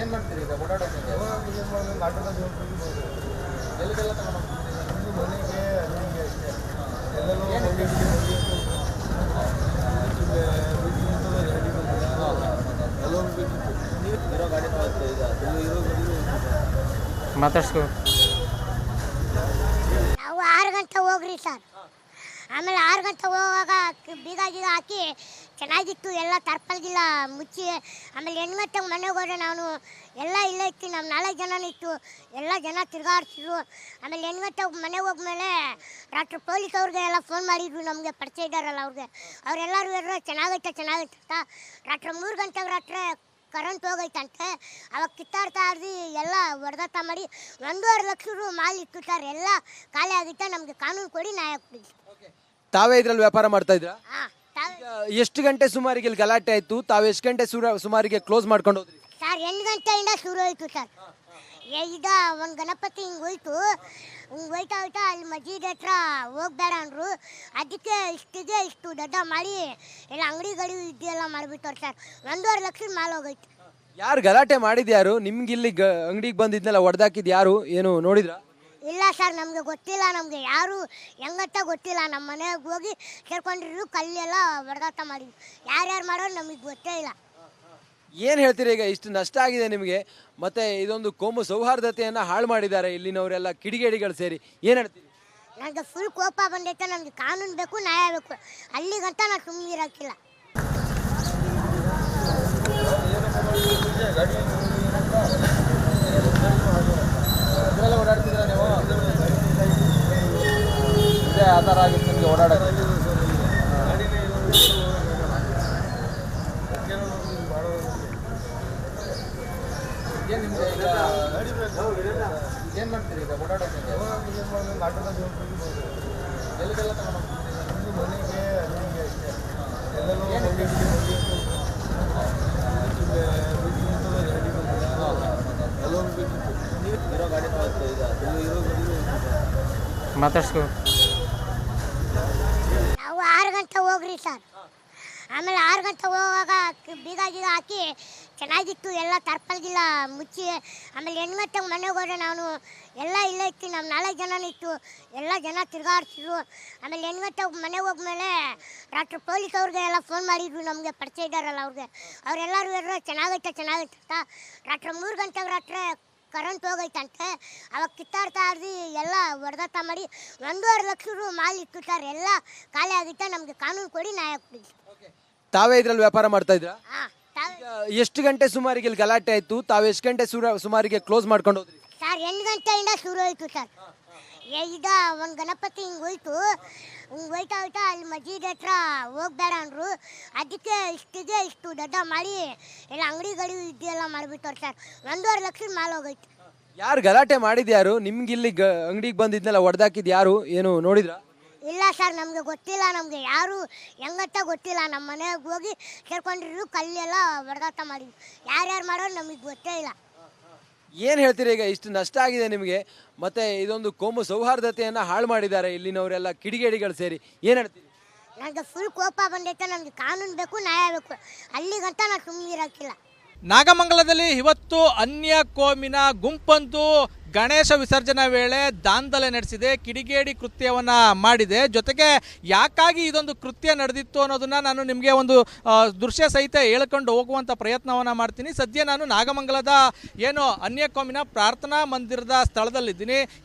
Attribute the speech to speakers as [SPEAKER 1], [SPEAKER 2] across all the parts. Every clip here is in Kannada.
[SPEAKER 1] ಏನು ಮಾಡ್ತೀರಿ ಈಗ ಓಡಾಡೋಕ್ಕೆ? ಎಲ್ಲಿಗೆಲ್ಲ ತಗೊಂಡು
[SPEAKER 2] ಮನೆಗೆ ಅಲ್ಲಿಗೆ ಅಷ್ಟೇ ಎಲ್ಲರೂ
[SPEAKER 1] ಇರೋ ಗಾಡಿ
[SPEAKER 3] ಮಾತಾಡ್ಸ್ಕೊ.
[SPEAKER 4] ನಾವು 6 ಗಂಟೆ ಹೋಗ್ರಿ ಸರ್. ಆಮೇಲೆ 6 ಗಂಟೆ ಹೋಗುವಾಗ ಬೀಗ ಹಾಕಿ ಚೆನ್ನಾಗಿತ್ತು, ಎಲ್ಲ ತರ್ಪಲ್ಗಿಲ್ಲ ಮುಚ್ಚಿ. ಆಮೇಲೆ 8 ಗಂಟೆಗೆ ಮನೆಗೆ ಹೋದ್ರೆ ನಾನು ಎಲ್ಲ ಇಲ್ಲೇ ಇತ್ತು, ನಮ್ಮ 4 ಜನನೇ ಇತ್ತು, ಎಲ್ಲ ಜನ ತಿರ್ಗಾಡ್ತಿದ್ರು. ಆಮೇಲೆ 8 ಗಂಟೆಗೆ ಮನೆಗೆ ಹೋದ್ಮೇಲೆ ರಾತ್ರಿ ಪೊಲೀಸ್ ಅವ್ರಿಗೆ ಎಲ್ಲ ಫೋನ್ ಮಾಡಿದ್ರು, ನಮಗೆ ಪರಿಚಯ ಇದ್ದಾರಲ್ಲ ಅವ್ರಿಗೆ. ಅವರೆಲ್ಲರೂ ಹೇಳಿದ್ರೆ ಚೆನ್ನಾಗೈತೆ ಅಂತ. ರಾತ್ರಿ 3 ಗಂಟೆಗೆ ರಾತ್ರಿ ಕರೆಂಟ್ ಹೋಗೈತಂತೆ. ಅವಾಗ ಕಿತ್ತಾಡ್ತಾ ಇರ್ದು ಎಲ್ಲ ಹೊಡೆದಾಟ ಮಾಡಿ 1.5 ಲಕ್ಷ ಮಾಲ್ ಇತ್ತು ಸರ್. ಎಲ್ಲ ಖಾಲಿ ಆಗಿತ್ತು. ನಮಗೆ ಕಾನೂನು ಕೊಡಿ, ನ್ಯಾಯ ಕೊಡಿ.
[SPEAKER 5] ತಾವೇ ಇದ್ರಲ್ಲಿ ವ್ಯಾಪಾರ ಮಾಡ್ತಾ ಇದ್ರಾ?
[SPEAKER 4] ಹಾಂ.
[SPEAKER 5] ಎಷ್ಟು ಗಂಟೆ ಸುಮಾರಿಗೆ ಇಲ್ಲಿ ಗಲಾಟೆ ಆಯ್ತು? ತಾವು ಎಷ್ಟು ಗಂಟೆ ಸುಮಾರಿಗೆ ಕ್ಲೋಸ್ ಮಾಡ್ಕೊಂಡು ಹೋದ್ರಿ?
[SPEAKER 4] ಸರ್ 8 ಗಂಟೆಯಿಂದ ಶುರು ಆಯಿತು ಸರ್. ಈಗ ಒಂದು ಗಣಪತಿ ಹಿಂಗೆ ಹೋಯ್ತು, ಹೋಯ್ತಾ ಅಲ್ಲಿ ಮಸ್ಜಿದ್ ಹತ್ರ ಹೋಗ್ಬೇಡ ಅಂದರು. ಅದಕ್ಕೆ ಇಷ್ಟು ದೊಡ್ಡ ಮಾಡಿ ಎಲ್ಲ ಅಂಗಡಿಗಳು ಇದೆಲ್ಲ ಮಾಡಿಬಿಟ್ಟವ್ರು ಸರ್. 1.5 ಲಕ್ಷದ ಮಾಲ್ ಹೋಗೈತೆ.
[SPEAKER 5] ಯಾರು ಗಲಾಟೆ ಮಾಡಿದ್ಯಾರು? ನಿಮ್ಗೆ ಇಲ್ಲಿ ಅಂಗಡಿಗೆ ಬಂದಿದ್ನೆಲ್ಲ ಹೊಡೆದಾಕಿದ್ ಯಾರು? ಏನು ನೋಡಿದ್ರಾ?
[SPEAKER 4] ಇಲ್ಲ ಸರ್, ನಮಗೆ ಗೊತ್ತಿಲ್ಲ. ನಮಗೆ ಯಾರು ಹೆಂಗಂತ ಗೊತ್ತಿಲ್ಲ. ನಮ್ಮ ಮನೆಗೆ ಹೋಗಿ ಸೇರ್ಕೊಂಡಿದ್ರು, ಕಲ್ಲೆಲ್ಲ ಹೊಡೆದಾಟ ಮಾಡಿದ್ರು. ಯಾರ್ಯಾರು ಮಾಡೋರು ನಮಗೆ ಗೊತ್ತೇ ಇಲ್ಲ.
[SPEAKER 5] ಏನು ಹೇಳ್ತೀರಿ? ಈಗ ಇಷ್ಟು ನಷ್ಟ ಆಗಿದೆ ನಿಮಗೆ, ಮತ್ತೆ ಇದೊಂದು ಕೋಮು ಸೌಹಾರ್ದತೆಯನ್ನು ಹಾಳು ಮಾಡಿದ್ದಾರೆ ಇಲ್ಲಿನವರೆಲ್ಲ ಕಿಡಿಗೇಡಿಗಳು ಸೇರಿ. ಏನು ಹೇಳ್ತೀರಿ?
[SPEAKER 4] ನನಗೆ ಫುಲ್ ಕೋಪ ಬಂದೈತೆ. ನಮಗೆ ಕಾನೂನು ಬೇಕು, ನ್ಯಾಯ ಬೇಕು. ಅಲ್ಲಿಗಂತ ನಾನು ಸುಮ್ಮನೆ ಇರೋಕ್ಕಿಲ್ಲ.
[SPEAKER 1] ಇದರಲ್ಲೇ ಓಡಾಡ್ತಿದ್ದೀರಾ ನೀವು? ಇದೇ ಆಧಾರ ಆಗಿತ್ತು ನಿಮಗೆ ಓಡಾಡೋಕ್ಕೆ? ಏನು ನಿಮಗೆ ಈಗ ಏನು ಮಾಡ್ತೀರಿ ಈಗ ಓಡಾಡೋಕ್ಕೆ? ಎಲ್ಲಿಗೆಲ್ಲ ತಗೊಂಡು
[SPEAKER 2] ಮನೆಗೆ ಅಲ್ಲಿಗೆ ಅಷ್ಟೇ ಎಲ್ಲರೂ
[SPEAKER 1] ಇರೋ ಗಾಡಿ
[SPEAKER 3] ಮಾತಾಡ್ಸ್ಕೊ.
[SPEAKER 4] ನಾವು 6 ಗಂಟೆ ಹೋಗ್ರಿ ಸರ್. ಆಮೇಲೆ 6 ಗಂಟೆ ಹೋಗುವಾಗ ಬೀಗ ಹಾಕಿ ಚೆನ್ನಾಗಿತ್ತು, ಎಲ್ಲ ತರ್ಪಲ್ಗಿಲ್ಲ ಮುಚ್ಚಿ. ಆಮೇಲೆ 8 ಗಂಟೆಗೆ ಮನೆಗೆ ಹೋದ್ರೆ ನಾನು ಎಲ್ಲ ಇಲ್ಲೇ ಇತ್ತು, ನಮ್ಮ 4 ಜನನೇ ಇತ್ತು, ಎಲ್ಲ ಜನ ತಿರ್ಗಾಡ್ತಿದ್ರು. ಆಮೇಲೆ 8 ಗಂಟೆಗೆ ಮನೆಗೆ ಹೋದ್ಮೇಲೆ ರಾತ್ರಿ ಪೊಲೀಸ್ ಅವ್ರಿಗೆ ಎಲ್ಲ ಫೋನ್ ಮಾಡಿದ್ರು, ನಮಗೆ ಪರಿಚಯ ಇದ್ದಾರಲ್ಲ ಅವ್ರಿಗೆ. ಅವರೆಲ್ಲರೂ ಹೇಳಿದ್ರೆ ಚೆನ್ನಾಗೈತೆ ಅಂತ. ರಾತ್ರಿ 3 ಗಂಟೆಗೆ ರಾತ್ರಿ ಕರೆಂಟ್ ಹೋಗೈತಂತೆ. ಅವಾಗ ಕಿತ್ತಾಡ್ತಾ ಇರ್ದು ಎಲ್ಲ ಹೊಡೆದಾಟ ಮಾಡಿ 1.5 ಲಕ್ಷ ಮಾಲ್ ಇತ್ತು ಸರ್. ಎಲ್ಲ ಖಾಲಿ ಆಗಿತ್ತು. ನಮಗೆ ಕಾನೂನು ಕೊಡಿ, ನ್ಯಾಯ ಕೊಡಿ.
[SPEAKER 5] ತಾವೇ ಇದ್ರಲ್ಲಿ ವ್ಯಾಪಾರ ಮಾಡ್ತಾ ಇದ್ರಾ?
[SPEAKER 4] ಹಾಂ.
[SPEAKER 5] ಎಷ್ಟು ಗಂಟೆ ಸುಮಾರಿಗೆ ಇಲ್ಲಿ ಗಲಾಟೆ ಆಯ್ತು? ತಾವು ಎಷ್ಟು ಗಂಟೆ ಸುಮಾರಿಗೆ ಕ್ಲೋಸ್ ಮಾಡ್ಕೊಂಡು ಹೋದ್ರಿ?
[SPEAKER 4] ಸರ್ 8 ಗಂಟೆಯಿಂದ ಶುರು ಆಯಿತು ಸರ್. ಈಗ ಒಂದು ಗಣಪತಿ ಹಿಂಗೆ ಹೋಯ್ತು, ಹೋಯ್ತಾ ಅಲ್ಲಿ ಮಸ್ಜಿದ್ ಹತ್ರ ಹೋಗ್ಬೇಡ ಅಂದರು. ಅದಕ್ಕೆ ಇಷ್ಟು ದೊಡ್ಡ ಮಾಡಿ ಎಲ್ಲ ಅಂಗಡಿಗಳು ಇದೆಲ್ಲ ಮಾಡಿಬಿಟ್ಟವ್ರು ಸರ್. 1.5 ಲಕ್ಷದ ಮಾಲ್ ಹೋಗೈತೆ.
[SPEAKER 5] ಯಾರು ಗಲಾಟೆ ಮಾಡಿದ್ಯಾರು? ನಿಮ್ಗೆ ಇಲ್ಲಿ ಅಂಗಡಿಗೆ ಬಂದಿದ್ನೆಲ್ಲ ಹೊಡೆದಾಕಿದ್ ಯಾರು? ಏನು ನೋಡಿದ್ರಾ?
[SPEAKER 4] ಇಲ್ಲ ಸರ್, ನಮಗೆ ಗೊತ್ತಿಲ್ಲ. ನಮಗೆ ಯಾರು ಹೆಂಗಂತ ಗೊತ್ತಿಲ್ಲ. ನಮ್ಮ ಮನೆಗೆ ಹೋಗಿ ಸೇರ್ಕೊಂಡಿದ್ರು, ಕಲ್ಲೆಲ್ಲ ಹೊಡೆದಾಟ ಮಾಡಿದ್ರು. ಯಾರ್ಯಾರು ಮಾಡೋರು ನಮಗೆ ಗೊತ್ತೇ ಇಲ್ಲ.
[SPEAKER 5] ಏನು ಹೇಳ್ತೀರಿ? ಈಗ ಇಷ್ಟು ನಷ್ಟ ಆಗಿದೆ ನಿಮಗೆ, ಮತ್ತೆ ಇದೊಂದು ಕೋಮು ಸೌಹಾರ್ದತೆಯನ್ನು ಹಾಳು ಮಾಡಿದ್ದಾರೆ ಇಲ್ಲಿನವರೆಲ್ಲ ಕಿಡಿಗೇಡಿಗಳು ಸೇರಿ. ಏನು ಹೇಳ್ತೀರಿ?
[SPEAKER 4] ನನಗೆ ಫುಲ್ ಕೋಪ ಬಂದೈತೆ. ನಮಗೆ ಕಾನೂನು ಬೇಕು, ನ್ಯಾಯ ಬೇಕು. ಅಲ್ಲಿಗಂತ ನಾನು ಸುಮ್ಮನೆ ಇರೋಕ್ಕಿಲ್ಲ.
[SPEAKER 6] ನಾಗಮಂಗಲದಲ್ಲಿ ಇವತ್ತು ಅನ್ಯ ಕೋಮಿನ ಗುಂಪೊಂದು ಗಣೇಶ ವಿಸರ್ಜನಾ ವೇಳೆ ದಾಂಧಲೆ ನಡೆಸಿದೆ, ಕಿಡಿಗೇಡಿ ಕೃತ್ಯವನ್ನು ಮಾಡಿದೆ. ಜೊತೆಗೆ ಯಾಕಾಗಿ ಇದೊಂದು ಕೃತ್ಯ ನಡೆದಿತ್ತು ಅನ್ನೋದನ್ನು ನಾನು ನಿಮಗೆ ಒಂದು ದೃಶ್ಯ ಸಹಿತ ಹೇಳ್ಕೊಂಡು ಹೋಗುವಂಥ ಪ್ರಯತ್ನವನ್ನು ಮಾಡ್ತೀನಿ. ಸದ್ಯ ನಾನು ನಾಗಮಂಗಲದ ಏನು ಅನ್ಯ ಕೋಮಿನ ಪ್ರಾರ್ಥನಾ ಮಂದಿರದ ಸ್ಥಳದಲ್ಲಿದ್ದೀನಿ.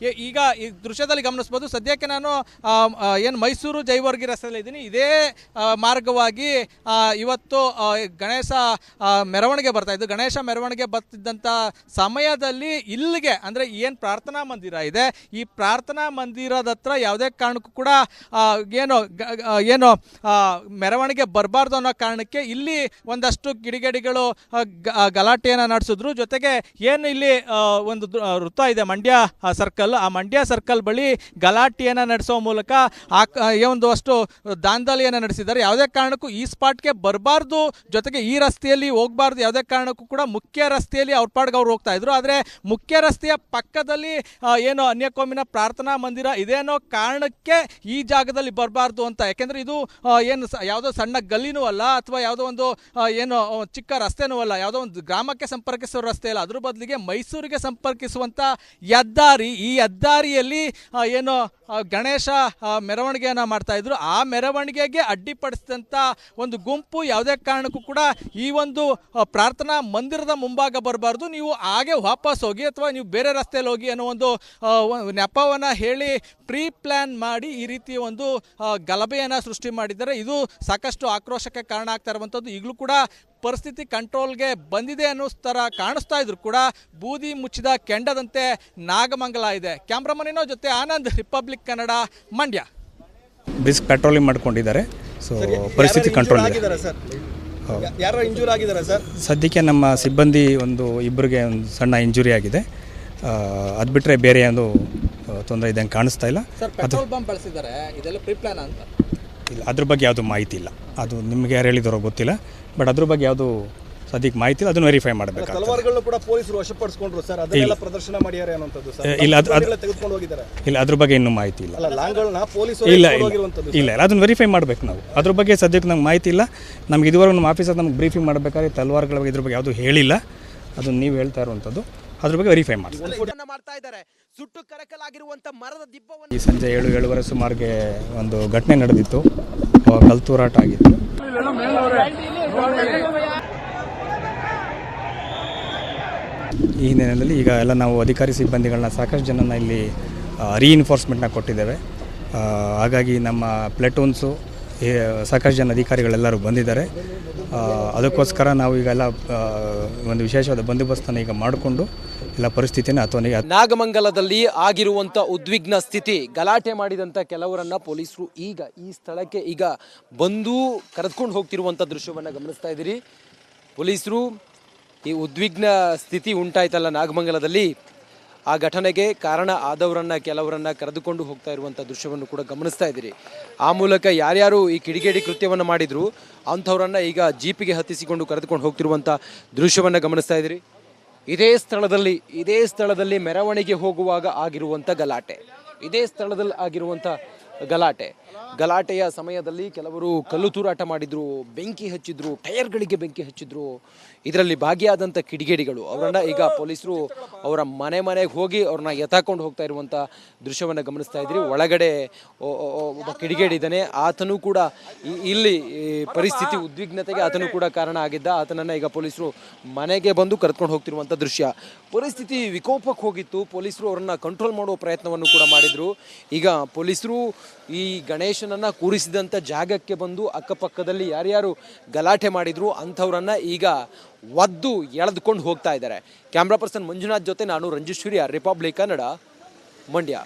[SPEAKER 6] ಈಗ ಈ ದೃಶ್ಯದಲ್ಲಿ ಗಮನಿಸ್ಬೋದು. ಸದ್ಯಕ್ಕೆ ನಾನು ಏನು ಮೈಸೂರು ಜೈವರ್ಗಿ ರಸ್ತೆಯಲ್ಲಿದ್ದೀನಿ. ಇದೇ ಮಾರ್ಗವಾಗಿ ಇವತ್ತು ಗಣೇಶ ಮೆರವಣಿಗೆ ಬರ್ತಾಯಿದ್ದು. ಗಣೇಶ ಮೆರವಣಿಗೆ ಬರ್ತಿದ್ದಂಥ ಸಮಯದಲ್ಲಿ ಇಲ್ಲಿಗೆ ಅಂದರೆ ಏನು ಪ್ರಾರ್ಥನಾ ಮಂದಿರ ಇದೆ, ಈ ಪ್ರಾರ್ಥನಾ ಮಂದಿರದ ಹತ್ರ ಯಾವುದೇ ಕಾರಣಕ್ಕೂ ಕೂಡ ಏನು ಮೆರವಣಿಗೆ ಬರಬಾರ್ದು ಅನ್ನೋ ಕಾರಣಕ್ಕೆ ಇಲ್ಲಿ ಒಂದಷ್ಟು ಕಿಡಿಗೇಡಿಗಳು ಗಲಾಟೆಯನ್ನು ನಡೆಸಿದ್ರು. ಜೊತೆಗೆ ಏನು ಇಲ್ಲಿ ಒಂದು ವೃತ್ತ ಇದೆ ಮಂಡ್ಯ ಸರ್ಕಲ್, ಆ ಮಂಡ್ಯ ಸರ್ಕಲ್ ಬಳಿ ಗಲಾಟೆಯನ್ನು ನಡೆಸೋ ಮೂಲಕ ಒಂದು ಅಷ್ಟು ದಾಂಧಲೆಯನ್ನು ನಡೆಸಿದ್ದಾರೆ. ಯಾವುದೇ ಕಾರಣಕ್ಕೂ ಈ ಸ್ಪಾಟ್ಗೆ ಬರಬಾರ್ದು, ಜೊತೆಗೆ ಈ ರಸ್ತೆಯಲ್ಲಿ ಹೋಗಬಾರ್ದು, ಯಾವುದೇ ಕಾರಣಕ್ಕೂ ಕೂಡ ಮುಖ್ಯ ರಸ್ತೆಯಲ್ಲಿ ಅವ್ರ ಪಾಡ್ಗೆ ಅವ್ರು ಹೋಗ್ತಾ ಇದ್ರು. ಆದರೆ ಮುಖ್ಯ ರಸ್ತೆಯ ಪಕ್ಕದಲ್ಲಿ ಏನು ಅನ್ಯಕೋಮಿನ ಪ್ರಾರ್ಥನಾ ಮಂದಿರ ಇದೆ ಅನ್ನೋ ಕಾರಣಕ್ಕೆ ಈ ಜಾಗದಲ್ಲಿ ಬರಬಾರ್ದು ಅಂತ. ಯಾಕೆಂದರೆ ಇದು ಏನು ಯಾವುದೋ ಸಣ್ಣ ಗಲ್ಲಿನೂ ಅಲ್ಲ, ಅಥವಾ ಯಾವುದೋ ಒಂದು ಏನು ಚಿಕ್ಕ ರಸ್ತೆನೂ ಅಲ್ಲ, ಯಾವುದೋ ಒಂದು ಗ್ರಾಮಕ್ಕೆ ಸಂಪರ್ಕಿಸುವ ರಸ್ತೆ ಇಲ್ಲ. ಅದ್ರ ಬದಲಿಗೆ ಮೈಸೂರಿಗೆ ಸಂಪರ್ಕಿಸುವಂಥ ಹೆದ್ದಾರಿ. ಈ ಹೆದ್ದಾರಿಯಲ್ಲಿ ಏನು ಗಣೇಶ ಮೆರವಣಿಗೆಯನ್ನು ಮಾಡ್ತಾಯಿದ್ರು. ಆ ಮೆರವಣಿಗೆಗೆ ಅಡ್ಡಿಪಡಿಸಿದಂಥ ಒಂದು ಗುಂಪು ಯಾವುದೇ ಕಾರಣಕ್ಕೂ ಕೂಡ ಈ ಒಂದು ಪ್ರಾರ್ಥನಾ ಮಂದಿರದ ಮುಂಭಾಗ ಬರಬಾರ್ದು, ನೀವು ಹಾಗೆ ವಾಪಸ್ ಹೋಗಿ ಅಥವಾ ನೀವು ಬೇರೆ ರಸ್ತೆಯಲ್ಲಿ ಹೋಗಿ ಅನ್ನೋ ಒಂದು ನೆಪವನ್ನು ಹೇಳಿ ಪ್ರೀ ಪ್ಲ್ಯಾನ್ ಮಾಡಿ ಈ ರೀತಿಯ ಒಂದು ಗಲಭೆಯನ್ನು ಸೃಷ್ಟಿ ಮಾಡಿದ್ದಾರೆ. ಇದು ಸಾಕಷ್ಟು ಆಕ್ರೋಶಕ್ಕೆ ಕಾರಣ ಆಗ್ತಾ ಇರುವಂಥದ್ದು. ಈಗಲೂ ಕೂಡ ಪರಿಸ್ಥಿತಿ ಕಂಟ್ರೋಲ್ಗೆ ಬಂದಿದೆ ಅನ್ನೋ ಥರ ಕಾಣಿಸ್ತಾ ಇದ್ರು ಕೂಡ ಬೂದಿ ಮುಚ್ಚಿದ ಕೆಂಡದಂತೆ ನಾಗಮಂಗಲ ಇದೆ. ಕ್ಯಾಮ್ರಾಮನಿನೋ ಜೊತೆ Anand, republic Kannada, Mandya.
[SPEAKER 7] Brisk patrolling ಮಾಡ್ಕೊಂಡಿದ್ದಾರೆ. ಸೊ ಪರಿಸ್ಥಿತಿ ಕಂಟ್ರೋಲ್ ಇದೆ.
[SPEAKER 2] ಯಾರು ಇಂಜೂರ್ ಆಗಿದ್ದಾರೆ ಸರ್?
[SPEAKER 7] ಸದ್ಯಕ್ಕೆ ನಮ್ಮ ಸಿಬ್ಬಂದಿ ಇಬ್ಬರಿಗೆ ಒಂದು ಸಣ್ಣ ಇಂಜುರಿ ಆಗಿದೆ. ಅದು ಬಿಟ್ಟರೆ ಬೇರೆ ಒಂದು ತೊಂದರೆ ಇದ್ದಂಗೆ ಕಾಣಿಸ್ತಾ ಇಲ್ಲ.
[SPEAKER 6] ಪೆಟ್ರೋಲ್ ಬಂಪ್ ಬಳಸಿದ್ದಾರೆ, ಇದೆಲ್ಲ ಪ್ರೀ ಪ್ಲಾನ್ ಅಂತ
[SPEAKER 7] ಇಲ್ಲ, ಅದ್ರ ಬಗ್ಗೆ ಯಾವುದು ಮಾಹಿತಿ ಇಲ್ಲ. ಅದು ನಿಮಗೆ ಯಾರು ಹೇಳಿದಾರೋ ಗೊತ್ತಿಲ್ಲ, ಬಟ್ ಅದ್ರ ಬಗ್ಗೆ ಯಾವುದು ಸದ್ಯಕ್ಕೆ ಮಾಹಿತಿ ಇಲ್ಲ. ಅದನ್ನು ವೆರಿಫೈ ಮಾಡಬೇಕು.
[SPEAKER 2] ತಲವಾರುಗಳನ್ನು ಕೂಡ ಪೊಲೀಸರು ವಶಪಡಿಸಿಕೊಂಡ್ರು ಸರ್, ಅದನ್ನೆಲ್ಲ ಪ್ರದರ್ಶನ ಮಾಡಿದ್ದಾರೆ ಅನ್ನೋಂಥದ್ದು ಸರ್.
[SPEAKER 7] ಇಲ್ಲ,
[SPEAKER 2] ತೆಗೆದುಕೊಂಡು ಹೋಗಿದ್ದಾರೆ.
[SPEAKER 7] ಇಲ್ಲ, ಅದ್ರ ಬಗ್ಗೆ ಇನ್ನೂ ಮಾಹಿತಿ ಇಲ್ಲ.
[SPEAKER 2] ಅಲ್ಲ, ಲಾಂಗ್ಗಳನ್ನ ಪೊಲೀಸರು
[SPEAKER 7] ಇಲ್ಲ ಅದನ್ನು ವೆರಿಫೈ ಮಾಡಬೇಕು ನಾವು. ಅದ್ರ ಬಗ್ಗೆ ಸದ್ಯಕ್ಕೆ ನಮ್ಗೆ ಮಾಹಿತಿ ಇಲ್ಲ. ನಮ್ಗೆ ಇದುವರೆಗೂ ನಮ್ಮ ಆಫೀಸರ್ ನಮ್ಗೆ ಬ್ರೀಫಿಂಗ್ ಮಾಡಬೇಕಾದ್ರೆ ತಲವಾರುಗಳ ಬಗ್ಗೆ ಇದ್ರ ಬಗ್ಗೆ ಯಾವುದು ಹೇಳಿಲ್ಲ. ಅದನ್ನು ನೀವು ಹೇಳ್ತಾ ಇರುವಂಥದ್ದು, ಅದ್ರ ಬಗ್ಗೆ ವೆರಿಫೈ ಮಾಡಿ.
[SPEAKER 5] ಮಾಡ್ತಾ ಇದ್ದಾರೆ. ಸುಟ್ಟು ಕರಕಲಾಗಿರುವಂತ ಮರದ ದಿಬ್ಬವನ್ನು
[SPEAKER 7] ಈ ಸಂಜೆ 7-7:30 ಸುಮಾರಿಗೆ ಒಂದು ಘಟನೆ ನಡೆದಿತ್ತು. ಕಲ್ತೂರಾಟ ಆಗಿತ್ತು. ಈ ಹಿನ್ನೆಲೆಯಲ್ಲಿ ಈಗ ಎಲ್ಲ ನಾವು ಅಧಿಕಾರಿ ಸಿಬ್ಬಂದಿಗಳನ್ನ ಸಾಕಷ್ಟು ಜನನ ಇಲ್ಲಿ ರೀಇನ್ಫೋರ್ಸ್ಮೆಂಟ್ನ ಕೊಟ್ಟಿದ್ದೇವೆ. ಹಾಗಾಗಿ ನಮ್ಮ ಪ್ಲೆಟೂನ್ಸು ಸಾಕಷ್ಟು ಜನ ಅಧಿಕಾರಿಗಳೆಲ್ಲರೂ ಬಂದಿದ್ದಾರೆ. ಅದಕ್ಕೋಸ್ಕರ ನಾವು ಈಗೆಲ್ಲ ಒಂದು ವಿಶೇಷವಾದ ಬಂದೋಬಸ್ತನ್ನು ಈಗ ಮಾಡಿಕೊಂಡು ಎಲ್ಲ ಪರಿಸ್ಥಿತಿನ ಅಥವಾ
[SPEAKER 5] ನಾಗಮಂಗಲದಲ್ಲಿ ಆಗಿರುವಂಥ ಉದ್ವಿಗ್ನ ಸ್ಥಿತಿ, ಗಲಾಟೆ ಮಾಡಿದಂಥ ಕೆಲವರನ್ನ ಪೊಲೀಸರು ಈಗ ಈ ಸ್ಥಳಕ್ಕೆ ಈಗ ಬಂದು ಕರೆದುಕೊಂಡು ಹೋಗ್ತಿರುವಂಥ ದೃಶ್ಯವನ್ನು ಗಮನಿಸ್ತಾ ಇದ್ದೀರಿ. ಪೊಲೀಸರು ಈ ಉದ್ವಿಗ್ನ ಸ್ಥಿತಿ ಉಂಟಾಯ್ತಲ್ಲ ನಾಗಮಂಗಲದಲ್ಲಿ, ಆ ಘಟನೆಗೆ ಕಾರಣ ಆದವರನ್ನ ಕೆಲವರನ್ನ ಕರೆದುಕೊಂಡು ಹೋಗ್ತಾ ಇರುವಂಥ ದೃಶ್ಯವನ್ನು ಕೂಡ ಗಮನಿಸ್ತಾ ಇದ್ದೀರಿ. ಆ ಮೂಲಕ ಯಾರ್ಯಾರು ಈ ಕಿಡಿಗೇಡಿ ಕೃತ್ಯವನ್ನು ಮಾಡಿದ್ರು ಅಂಥವ್ರನ್ನ ಈಗ ಜೀಪಿಗೆ ಹತ್ತಿಸಿಕೊಂಡು ಕರೆದುಕೊಂಡು ಹೋಗ್ತಿರುವಂಥ ದೃಶ್ಯವನ್ನು ಗಮನಿಸ್ತಾ ಇದ್ದೀರಿ. ಇದೇ ಸ್ಥಳದಲ್ಲಿ ಮೆರವಣಿಗೆ ಹೋಗುವಾಗ ಆಗಿರುವಂಥ ಗಲಾಟೆಯ ಸಮಯದಲ್ಲಿ ಕೆಲವರು ಕಲ್ಲು ತೂರಾಟ ಮಾಡಿದ್ರು, ಬೆಂಕಿ ಹಚ್ಚಿದ್ರು, ಟೈರ್ಗಳಿಗೆ ಬೆಂಕಿ ಹಚ್ಚಿದ್ರು. ಇದರಲ್ಲಿ ಭಾಗಿಯಾದಂಥ ಕಿಡಿಗೇಡಿಗಳು ಅವರನ್ನ ಈಗ ಪೊಲೀಸರು ಅವರ ಮನೆಗೆ ಹೋಗಿ ಅವ್ರನ್ನ ಎತ್ತಾಕೊಂಡು ಹೋಗ್ತಾ ಇರುವಂಥ ದೃಶ್ಯವನ್ನು ಗಮನಿಸ್ತಾ ಇದ್ರಿ. ಒಳಗಡೆ ಒಬ್ಬ ಕಿಡಿಗೇಡಿ ಇದ್ದಾನೆ, ಆತನು ಕೂಡ ಇಲ್ಲಿ ಪರಿಸ್ಥಿತಿ ಉದ್ವಿಗ್ನತೆಗೆ ಆತನು ಕೂಡ ಕಾರಣ ಆಗಿದ್ದ. ಆತನನ್ನು ಈಗ ಪೊಲೀಸರು ಮನೆಗೆ ಬಂದು ಕರೆದುಕೊಂಡು ಹೋಗ್ತಿರುವಂಥ ದೃಶ್ಯ. ಪರಿಸ್ಥಿತಿ ವಿಕೋಪಕ್ಕೆ ಹೋಗಿತ್ತು. ಪೊಲೀಸರು ಅವರನ್ನು ಕಂಟ್ರೋಲ್ ಮಾಡುವ ಪ್ರಯತ್ನವನ್ನು ಕೂಡ ಮಾಡಿದರು. ಈಗ ಪೊಲೀಸರು ಈ ಗಣೇಶನನ್ನು ಕೂರಿಸಿದಂಥ ಜಾಗಕ್ಕೆ ಬಂದು ಅಕ್ಕಪಕ್ಕದಲ್ಲಿ ಯಾರ್ಯಾರು ಗಲಾಟೆ ಮಾಡಿದ್ರು ಅಂಥವ್ರನ್ನ ಈಗ ಒದ್ದು ಎಳೆದುಕೊಂಡು ಹೋಗ್ತಾ ಇದ್ದಾರೆ. ಕ್ಯಾಮ್ರಾ ಪರ್ಸನ್ ಮಂಜುನಾಥ್ ಜೊತೆ ನಾನು ರಂಜಿತ್ ಸೂರ್ಯ, ರಿಪಬ್ಲಿಕ್ ಕನ್ನಡ, ಮಂಡ್ಯ.